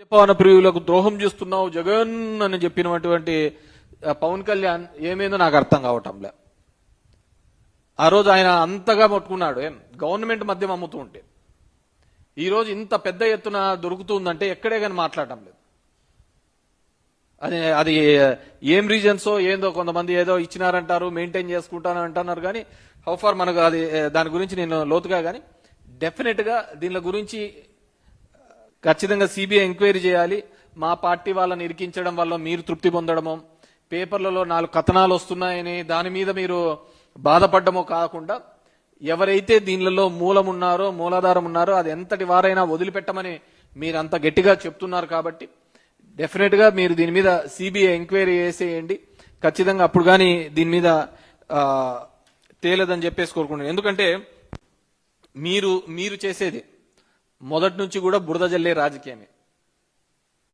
మద్యపాన ప్రియులకు ద్రోహం చేస్తున్నావు జగన్ అని చెప్పినటువంటి పవన్ కళ్యాణ్ ఏమైందో నాకు అర్థం కావటంలే. ఆ రోజు ఆయన అంతగా పట్టుకున్నాడు గవర్నమెంట్ మద్యం అమ్ముతూ ఉంటే. ఈ రోజు ఇంత పెద్ద ఎత్తున దొరుకుతుందంటే ఎక్కడే కానీ మాట్లాడటం లేదు. అది ఏం రీజన్సో ఏందో, కొంతమంది ఏదో ఇచ్చినారంటారు, మెయింటైన్ చేసుకుంటాను అంటున్నారు. కానీ హౌ ఫార్ మనకు అది దాని గురించి నేను లోతుగా కానీ డెఫినెట్ గా దీని గురించి ఖచ్చితంగా సిబిఐ ఎంక్వైరీ చేయాలి. మా పార్టీ వాళ్ళని ఇరికించడం వల్ల మీరు తృప్తి పొందడమో, పేపర్లలో 4 కథనాలు వస్తున్నాయని దాని మీద మీరు బాధపడ్డమో కాకుండా, ఎవరైతే దీనిలో మూలాధారం ఉన్నారో అది ఎంతటి వారైనా వదిలిపెట్టమని మీరు అంత గట్టిగా చెప్తున్నారు. కాబట్టి డెఫినెట్ గా మీరు దీని మీద సిబిఐ ఎంక్వైరీ చేసేయండి. ఖచ్చితంగా అప్పుడు కానీ దీని మీద తేలేదని చెప్పేసి కోరుకుంటున్నాను. ఎందుకంటే మీరు చేసేది మొదటి నుంచి కూడా బురద జల్లే రాజకీయమే.